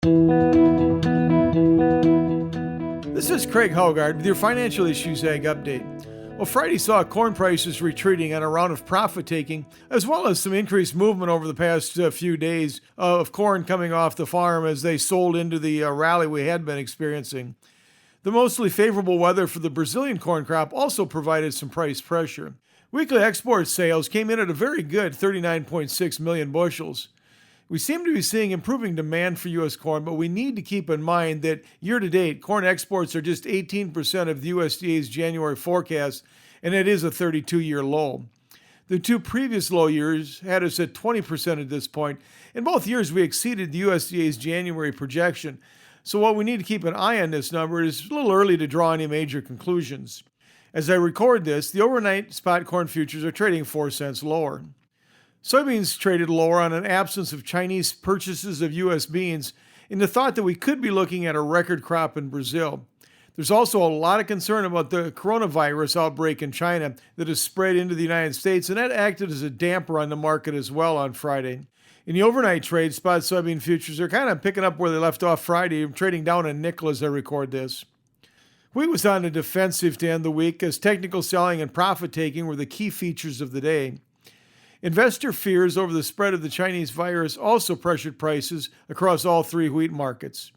This is Craig Haugard with your Financial Issues Ag Update. Well, Friday saw corn prices retreating on a round of profit taking, as well as some increased movement over the past few days of corn coming off the farm as they sold into the rally we had been experiencing. The mostly favorable weather for the Brazilian corn crop also provided some price pressure. Weekly export sales came in at a very good 39.6 million bushels. We seem to be seeing improving demand for U.S. corn, but we need to keep in mind that year-to-date, corn exports are just 18% of the USDA's January forecast, and it is a 32-year low. The two previous low years had us at 20% at this point. In both years, we exceeded the USDA's January projection. So while we need to keep an eye on this number, it is a little early to draw any major conclusions. As I record this, the overnight spot corn futures are trading 4 cents lower. Soybeans traded lower on an absence of Chinese purchases of U.S. beans in the thought that we could be looking at a record crop in Brazil. There's also a lot of concern about the coronavirus outbreak in China that has spread into the United States, and that acted as a damper on the market as well on Friday. In the overnight trade, spot soybean futures are kind of picking up where they left off Friday, trading down a nickel as I record this. Wheat was on the defensive to end the week as technical selling and profit taking were the key features of the day. Investor fears over the spread of the Chinese virus also pressured prices across all three wheat markets.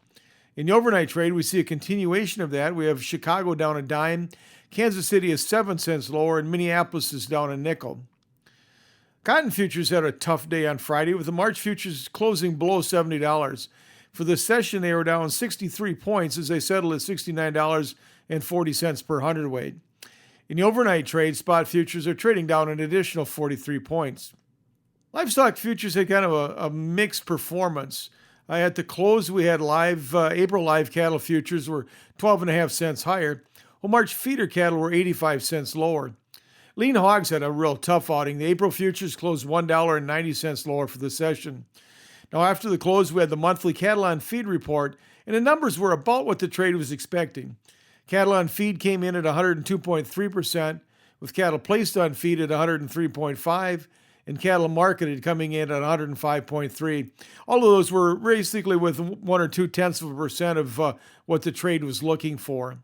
In the overnight trade, we see a continuation of that. We have Chicago down a dime, Kansas City is 7 cents lower, and Minneapolis is down a nickel. Cotton futures had a tough day on Friday, with the March futures closing below $70. For the session, they were down 63 points as they settled at $69.40 per hundredweight. In the overnight trade, spot futures are trading down an additional 43 points. Livestock futures had kind of a mixed performance. At the close, we had April live cattle futures were 12.5 cents higher, while March feeder cattle were 85 cents lower. Lean hogs had a real tough outing. The April futures closed $1.90 lower for the session. Now, after the close, we had the monthly cattle on feed report, and the numbers were about what the trade was expecting. Cattle on feed came in at 102.3%, with cattle placed on feed at 103.5%, and cattle marketed coming in at 105.3%. All of those were basically with 1 or 0.2% of what the trade was looking for.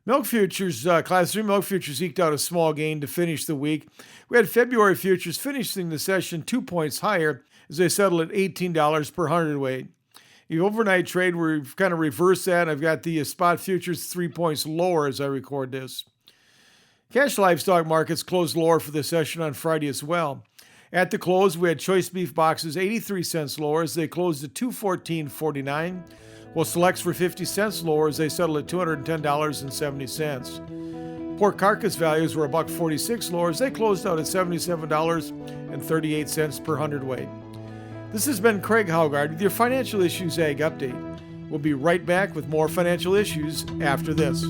Milk futures, Class 3 milk futures eked out a small gain to finish the week. We had February futures finishing the session 2 points higher as they settled at $18 per hundredweight. The overnight trade, we've kind of reversed that. I've got the spot futures 3 points lower as I record this. Cash livestock markets closed lower for the session on Friday as well. At the close, we had choice beef boxes 83 cents lower as they closed at $214.49, while selects were 50 cents lower as they settled at $210.70. Pork carcass values were $1.46 lower as they closed out at $77.38 per hundredweight. This has been Craig Haugard with your Financial Issues Ag Update. We'll be right back with more financial issues after this.